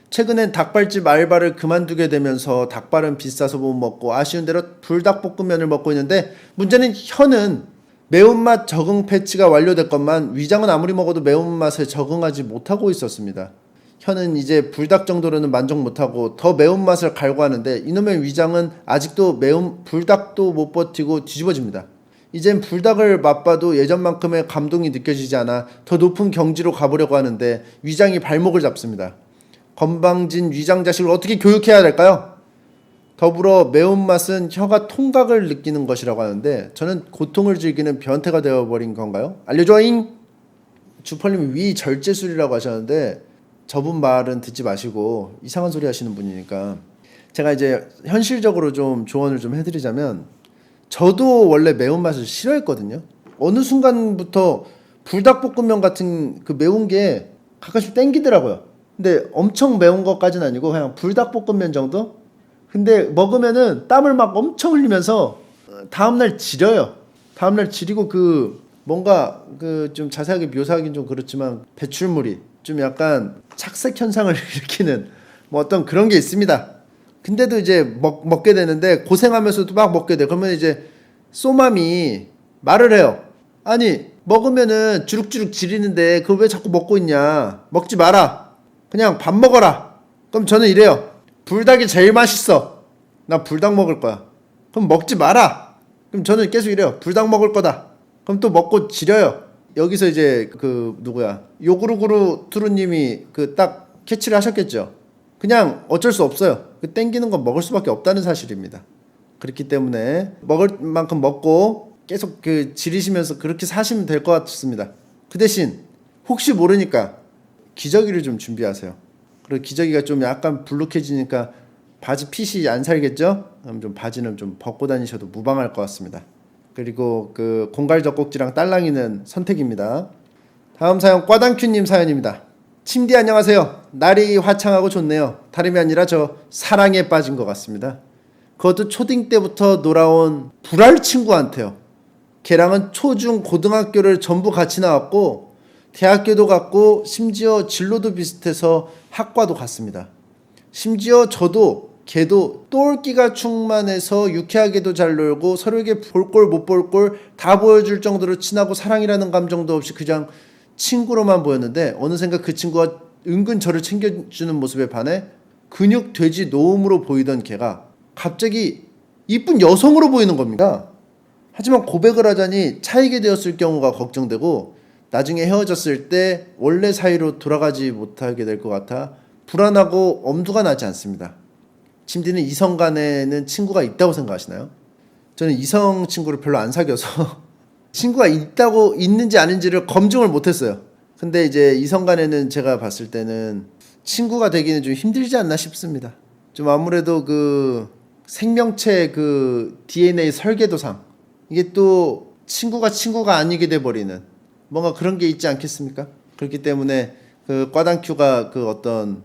최근엔 닭발집 알바를 그만두게 되면서 닭발은 비싸서 못 먹고 아쉬운 대로 불닭볶음면을 먹고 있는데 문제는 혀는 매운맛 적응 패치가 완료됐건만 위장은 아무리 먹어도 매운맛에 적응하지 못하고 있었습니다. 혀는 이제 불닭 정도로는 만족 못하고 더 매운맛을 갈구하는데 이놈의 위장은 아직도 매운 불닭도 못 버티고 뒤집어집니다. 이젠 불닭을 맛봐도 예전만큼의 감동이 느껴지지 않아 더 높은 경지로 가보려고 하는데 위장이 발목을 잡습니다. 건방진 위장 자식을 어떻게 교육해야 될까요? 더불어 매운맛은 혀가 통각을 느끼는 것이라고 하는데 저는 고통을 즐기는 변태가 되어버린 건가요? 알려줘잉! 주펄님이 위절제술이라고 하셨는데 저분 말은 듣지 마시고 이상한 소리 하시는 분이니까 제가 이제 현실적으로 좀 조언을 좀 해드리자면 저도 원래 매운맛을 싫어했거든요. 어느 순간부터 불닭볶음면 같은 그 매운 게 가끔씩 땡기더라고요. 근데 엄청 매운 것까지는 아니고 그냥 불닭볶음면 정도? 근데 먹으면은 땀을 막 엄청 흘리면서 다음날 지려요. 다음날 지리고 뭔가 좀 자세하게 묘사하긴 좀 그렇지만 배출물이 좀 약간 착색 현상을 일으키는 어떤 그런 게 있습니다. 근데도 이제 먹게 되는데 고생하면서도 막 먹게 돼. 그러면 이제 소맘이 말을 해요. 아니 먹으면은 주룩주룩 지리는데 그걸 왜 자꾸 먹고 있냐. 먹지 마라. 그냥 밥 먹어라. 그럼 저는 이래요. 불닭이 제일 맛있어. 나 불닭 먹을 거야. 그럼 먹지 마라. 그럼 저는 계속 이래요. 불닭 먹을 거다. 그럼 또 먹고 지려요. 여기서 이제 누구야 요구르구르 투루님이 딱 캐치를 하셨겠죠. 그냥 어쩔 수 없어요. 땡기는 건 먹을 수밖에 없다는 사실입니다. 그렇기 때문에 먹을 만큼 먹고 계속 지리시면서 그렇게 사시면 될 것 같습니다. 그 대신 혹시 모르니까 기저귀를 좀 준비하세요. 그리고 기저귀가 좀 약간 불룩해지니까 바지 핏이 안 살겠죠? 그럼 좀 바지는 좀 벗고 다니셔도 무방할 것 같습니다. 그리고 공갈 젖꼭지랑 딸랑이는 선택입니다. 다음 사연 꽈당큐님 사연입니다. 침디 안녕하세요. 날이 화창하고 좋네요. 다름이 아니라 저 사랑에 빠진 것 같습니다. 그것도 초딩 때부터 놀아온 불알 친구한테요. 걔랑은 초중 고등학교를 전부 같이 나왔고 대학교도 갔고 심지어 진로도 비슷해서 학과도 갔습니다. 심지어 저도 걔도 똘끼가 충만해서 유쾌하게도 잘 놀고 서로에게 볼 꼴 못 볼 꼴 다 보여줄 정도로 친하고 사랑이라는 감정도 없이 그냥 친구로만 보였는데 어느샌가 그 친구가 은근 저를 챙겨주는 모습에 반해 근육 돼지 노움으로 보이던 걔가 갑자기 이쁜 여성으로 보이는 겁니다. 하지만 고백을 하자니 차이게 되었을 경우가 걱정되고 나중에 헤어졌을 때 원래 사이로 돌아가지 못하게 될 것 같아 불안하고 엄두가 나지 않습니다. 침디는 이성 간에는 친구가 있다고 생각하시나요? 저는 이성 친구를 별로 안 사귀어서 친구가 있는지 아닌지를 검증을 못했어요. 근데 이제 이성 간에는 제가 봤을 때는 친구가 되기는 좀 힘들지 않나 싶습니다. 좀 아무래도 그 생명체 그 DNA 설계도상 이게 또 친구가 아니게 돼버리는 뭔가 그런 게 있지 않겠습니까? 그렇기 때문에 그 꽈당큐가 그 어떤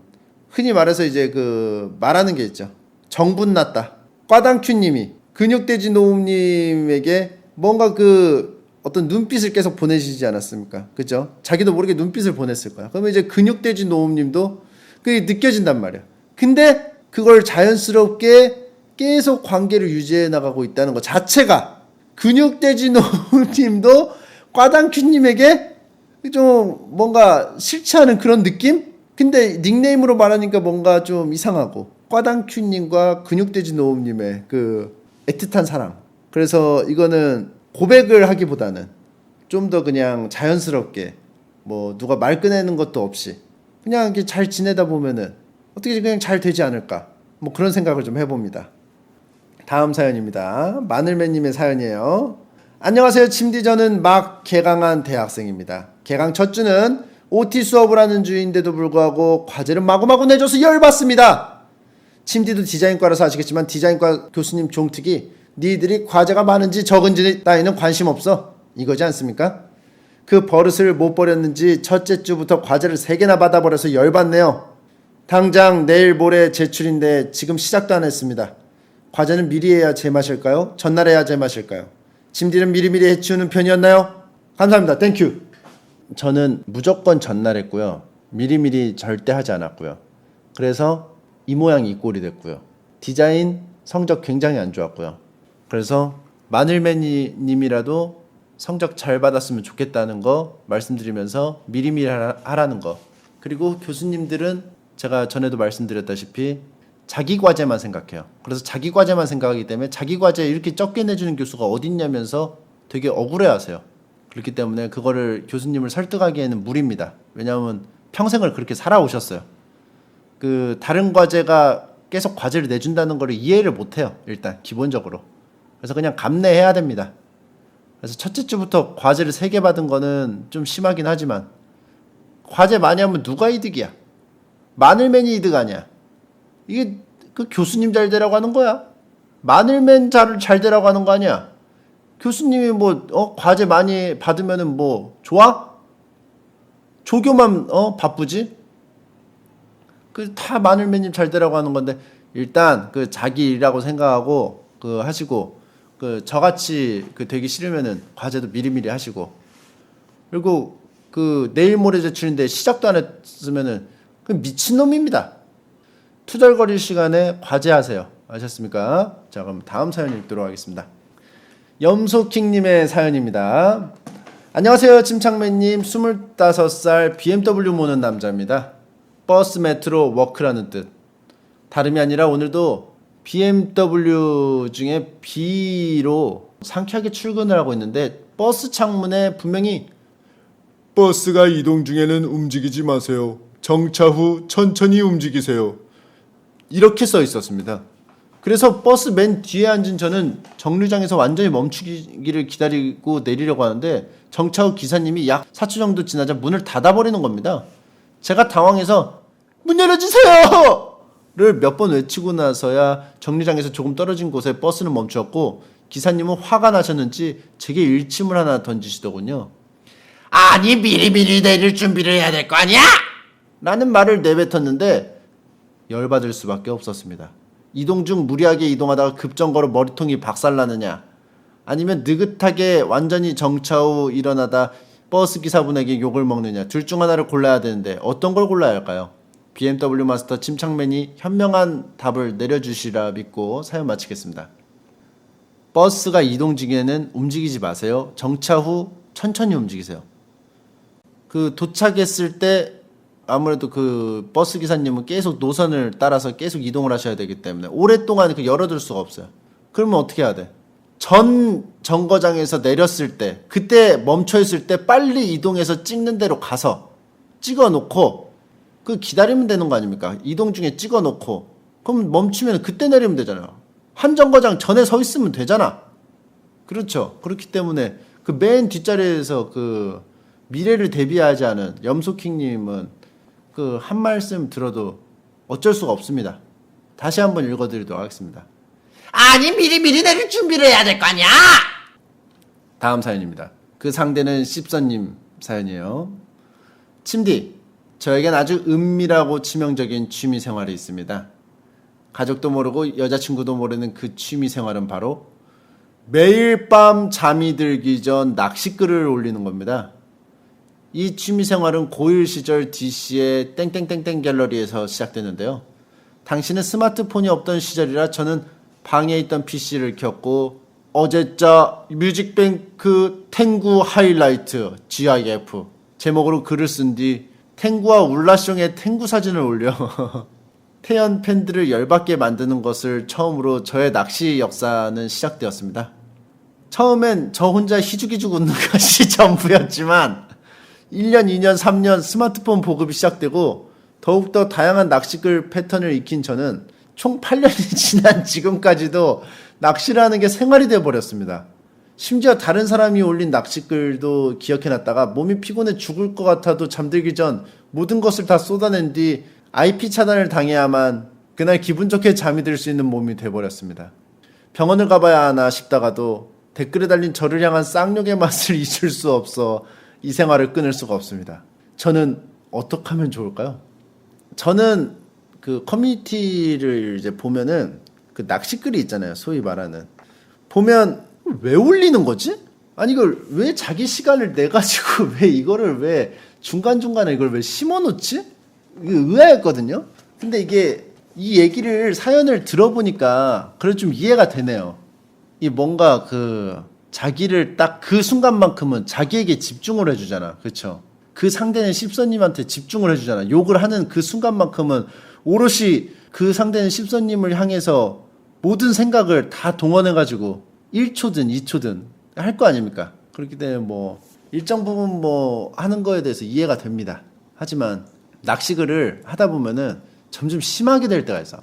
흔히 말해서 이제 그 말하는 게 있죠. 정분났다. 꽈당큐님이 근육돼지 노움님에게 뭔가 그 어떤 눈빛을 계속 보내시지 않았습니까? 그죠? 자기도 모르게 눈빛을 보냈을 거야. 그러면 이제 근육돼지 노움님도 그게 느껴진단 말이야. 근데 그걸 자연스럽게 계속 관계를 유지해 나가고 있다는 것 자체가 근육돼지 노움님도 꽈당큐님에게 좀 뭔가 싫지 않은 그런 느낌? 근데 닉네임으로 말하니까 뭔가 좀 이상하고 꽈당큐님과 근육돼지 노움님의 그 애틋한 사랑. 그래서 이거는 고백을 하기보다는 좀 더 그냥 자연스럽게 뭐 누가 말 꺼내는 것도 없이 그냥 이렇게 잘 지내다 보면은 어떻게 그냥 잘 되지 않을까 뭐 그런 생각을 좀 해봅니다. 다음 사연입니다. 마늘맨님의 사연이에요. 안녕하세요. 침디 저는 막 개강한 대학생입니다. 개강 첫 주는 OT 수업을 하는 주인데도 불구하고 과제를 마구마구 내줘서 열받습니다. 침디도 디자인과라서 아시겠지만 디자인과 교수님 종특이 니들이 과제가 많은지 적은지 따위는 관심 없어 이거지 않습니까? 그 버릇을 못 버렸는지 첫째 주부터 과제를 3개나 받아버려서 열받네요. 당장 내일 모레 제출인데 지금 시작도 안 했습니다. 과제는 미리 해야 제맛일까요? 전날 해야 제맛일까요? 침디는 미리미리 해치우는 편이었나요? 감사합니다. 땡큐. 저는 무조건 전날 했고요. 미리미리 절대 하지 않았고요. 그래서 이 모양 이 꼴이 됐고요. 디자인 성적 굉장히 안 좋았고요. 그래서 마늘맨님이라도 성적 잘 받았으면 좋겠다는 거 말씀드리면서 미리미리 하라는 거. 그리고 교수님들은 제가 전에도 말씀드렸다시피 자기 과제만 생각해요. 그래서 자기 과제만 생각하기 때문에 자기 과제 이렇게 적게 내주는 교수가 어딨냐면서 되게 억울해하세요. 그렇기 때문에 그거를 교수님을 설득하기에는 무리입니다. 왜냐하면 평생을 그렇게 살아오셨어요. 그 다른 과제가 계속 과제를 내준다는 거를 이해를 못해요. 일단 기본적으로. 그래서 그냥 감내해야 됩니다. 그래서 첫째 주부터 과제를 3개 받은 거는 좀 심하긴 하지만 과제 많이 하면 누가 이득이야? 마늘맨이 이득 아니야. 이게 그 교수님 잘 되라고 하는 거야. 마늘맨 잘 되라고 하는 거 아니야. 교수님이 뭐 과제 많이 받으면은 뭐 좋아? 조교만 바쁘지? 그 다 마늘맨님 잘 되라고 하는 건데 일단 그 자기 일이라고 생각하고 그 하시고 그 저같이 그 되기 싫으면은 과제도 미리미리 하시고 그리고 그 내일 모레 제출인데 시작도 안 했으면은 그 미친놈입니다. 투덜거릴 시간에 과제하세요. 아셨습니까? 자, 그럼 다음 사연 읽도록 하겠습니다. 염소킹님의 사연입니다. 안녕하세요. 침착맨님 25살 BMW 모는 남자입니다. 버스 메트로 워크라는 뜻. 다름이 아니라 오늘도 BMW 중에 B로 상쾌하게 출근을 하고 있는데 버스 창문에 분명히 버스가 이동 중에는 움직이지 마세요. 정차 후 천천히 움직이세요. 이렇게 써 있었습니다. 그래서 버스 맨 뒤에 앉은 저는 정류장에서 완전히 멈추기를 기다리고 내리려고 하는데 정차 후 기사님이 약 4초 정도 지나자 문을 닫아버리는 겁니다. 제가 당황해서 문 열어주세요! 를 몇 번 외치고 나서야 정류장에서 조금 떨어진 곳에 버스는 멈추었고 기사님은 화가 나셨는지 제게 일침을 하나 던지시더군요. 아니 미리미리 내릴 준비를 해야 될 거 아니야? 라는 말을 내뱉었는데 열받을 수밖에 없었습니다. 이동 중 무리하게 이동하다가 급정거로 머리통이 박살나느냐 아니면 느긋하게 완전히 정차 후 일어나다 버스 기사분에게 욕을 먹느냐 둘 중 하나를 골라야 되는데 어떤 걸 골라야 할까요? BMW 마스터 침착맨이 현명한 답을 내려주시라 믿고 사연 마치겠습니다. 버스가 이동 중에는 움직이지 마세요. 정차 후 천천히 움직이세요. 그 도착했을 때 아무래도 그 버스 기사님은 계속 노선을 따라서 계속 이동을 하셔야 되기 때문에 오랫동안 그 열어둘 수가 없어요. 그러면 어떻게 해야 돼? 전 정거장에서 내렸을 때 그때 멈춰있을 때 빨리 이동해서 찍는 대로 가서 찍어놓고 그 기다리면 되는 거 아닙니까? 이동 중에 찍어놓고 그럼 멈추면 그때 내리면 되잖아요. 한 정거장 전에 서 있으면 되잖아. 그렇죠. 그렇기 때문에 그 맨 뒷자리에서 그 미래를 대비하지 않은 염소킹님은 그 한 말씀 들어도 어쩔 수가 없습니다. 다시 한번 읽어드리도록 하겠습니다. 아니 미리 내릴 준비를 해야 될 거 아니야. 다음 사연입니다. 그 상대는 씹선님 사연이에요. 침디, 저에겐 아주 은밀하고 치명적인 취미 생활이 있습니다. 가족도 모르고 여자친구도 모르는 그 취미 생활은 바로 매일 밤 잠이 들기 전 낚시글을 올리는 겁니다. 이 취미 생활은 고1 시절 DC의 땡땡땡땡 갤러리에서 시작됐는데요. 당시는 스마트폰이 없던 시절이라 저는 방에 있던 PC를 켰고 어제자 뮤직뱅크 탱구 하이라이트 GIF 제목으로 글을 쓴 뒤 탱구와 울라숑의 탱구 사진을 올려 태연 팬들을 열받게 만드는 것을 처음으로 저의 낚시 역사는 시작되었습니다. 처음엔 저 혼자 희죽희죽 웃는 것이 전부였지만 1년, 2년, 3년 스마트폰 보급이 시작되고 더욱더 다양한 낚시글 패턴을 익힌 저는 총 8년이 지난 지금까지도 낚시라는 게 생활이 되어버렸습니다. 심지어 다른 사람이 올린 낚시글도 기억해놨다가 몸이 피곤해 죽을 것 같아도 잠들기 전 모든 것을 다 쏟아낸 뒤 IP 차단을 당해야만 그날 기분 좋게 잠이 들 수 있는 몸이 돼버렸습니다. 병원을 가봐야 하나 싶다가도 댓글에 달린 저를 향한 쌍욕의 맛을 잊을 수 없어 이 생활을 끊을 수가 없습니다. 저는 어떻게 하면 좋을까요? 저는 그 커뮤니티를 이제 보면은 그 낚시글이 있잖아요. 소위 말하는. 보면 왜 올리는 거지? 아니 이걸 왜 자기 시간을 내 가지고 왜 이거를 왜 중간중간에 이걸 왜 심어놓지? 이게 의아했거든요. 근데 이게 이 얘기를 사연을 들어보니까 그래 좀 이해가 되네요. 이 뭔가 그 자기를 딱 그 순간만큼은 자기에게 집중을 해주잖아. 그렇죠? 그 상대는 십선님한테 집중을 해주잖아. 욕을 하는 그 순간만큼은 오롯이 그 상대는 십선님을 향해서 모든 생각을 다 동원해가지고 1초든 2초든 할 거 아닙니까? 그렇기 때문에 뭐 일정 부분 뭐 하는 거에 대해서 이해가 됩니다. 하지만 낚시글을 하다 보면은 점점 심하게 될 때가 있어.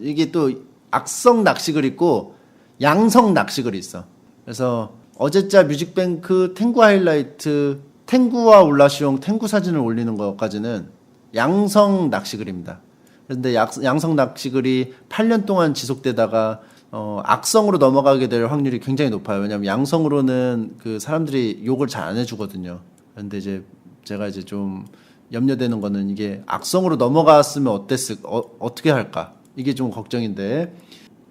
이게 또 악성 낚시글 있고 양성 낚시글이 있어. 그래서 어제자 뮤직뱅크 탱구 하이라이트 탱구와 울라시옹 탱구 사진을 올리는 것까지는 양성 낚시글입니다. 그런데 양성 낚시글이 8년 동안 지속되다가 악성으로 넘어가게 될 확률이 굉장히 높아요. 왜냐하면 양성으로는 그 사람들이 욕을 잘 안 해주거든요. 그런데 이제 제가 이제 좀 염려되는 거는 이게 악성으로 넘어갔으면 어떻게 할까? 이게 좀 걱정인데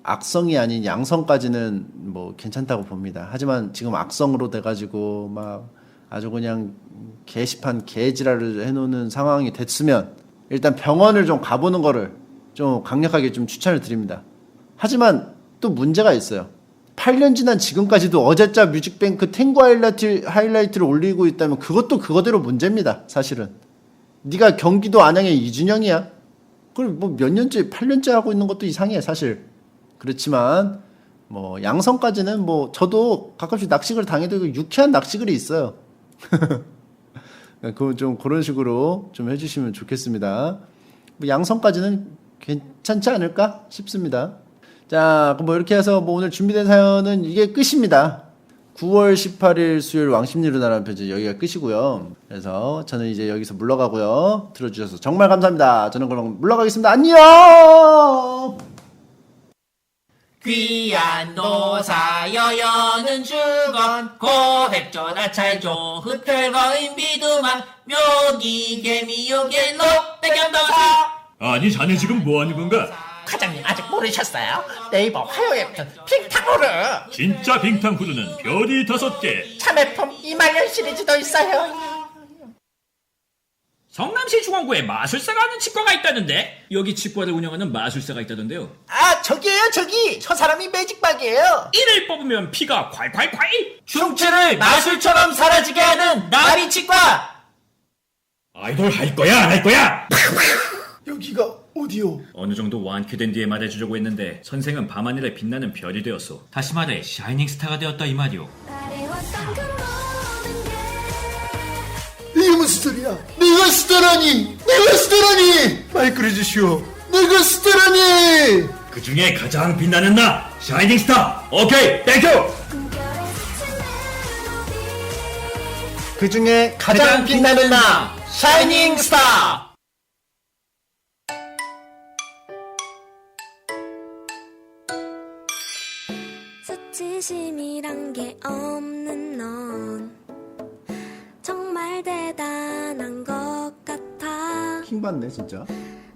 악성이 아닌 양성까지는 뭐 괜찮다고 봅니다. 하지만 지금 악성으로 돼가지고 막 아주 그냥 게시판 개지랄을 해놓는 상황이 됐으면 일단 병원을 좀 가보는 거를 좀 강력하게 좀 추천을 드립니다. 하지만 또 문제가 있어요. 8년 지난 지금까지도 어제자 뮤직뱅크 탱고 하이라이트를 올리고 있다면 그것도 그거대로 문제입니다. 사실은 네가 경기도 안양의 이준영이야? 그럼 뭐 몇 년째 8년째 하고 있는 것도 이상해 사실. 그렇지만 뭐 양성까지는 뭐 저도 가끔씩 낚시글 당해도 유쾌한 낚시글이 있어요. 좀 그런 식으로 좀 해주시면 좋겠습니다. 뭐 양성까지는 괜찮지 않을까 싶습니다. 자, 그럼 뭐 이렇게 해서 뭐 오늘 준비된 사연은 이게 끝입니다. 9월 18일 수요일 왕십리로 나라는 편지 여기가 끝이고요. 그래서 저는 이제 여기서 물러가고요. 들어주셔서 정말 감사합니다. 저는 그럼 물러가겠습니다. 안녕! 귀한 노사 여여는 주건 고획조 나찰조 흡혈거인 비두만 묘기 개미 요괴로 백염도사. 아니 자네 지금 뭐하는 건가? 과장님 아직 모르셨어요? 네이버 화요일 핑탕후루 진짜 빙탕후루는 별이 5개 참외품 2만년 시리즈도 있어요. 성남시 중원구에 마술사가 하는 치과가 있다는데 여기 치과를 운영하는 마술사가 있다던데요. 아, 저기에요, 저기. 저 사람이 매직박이에요. 이를 뽑으면 피가 콸콸콸. 흉추를 마술처럼 사라지게 하는 나비 치과. 아이돌 할 거야 안 할 거야? 여기가 어디요? 어느 정도 완쾌된 뒤에 말해주려고 했는데 선생은 밤하늘에 빛나는 별이 되었어. 다시 말해 샤이닝 스타가 되었다 이 말이오. 이게 무슨 소리야? 내가 스타라니! 내가 스타라니! 마이크를 주시오. 내가 스타라니! 그 중에 가장 빛나는 나 샤이닝 스타. 오케이 땡큐. 그 중에 가장 빛나는 나, 샤이닝 스타. 수치심이란 게 없는 넌 정말 대단한 것 같아. 킹받네 진짜.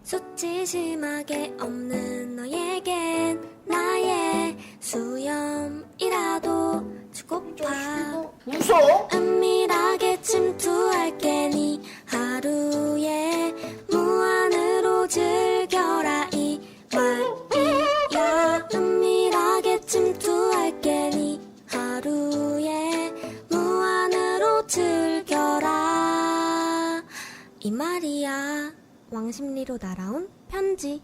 수치심하게 없는 너에겐 나의 수염이라도 주고파. 웃어? 은밀하게 침투할게 네 하루에 무한으로 즐겨라 이 말이야. 은밀하게 침투할게 네 하루에 무한으로 즐겨라 이 말이야. 왕십리로 날아온 편지.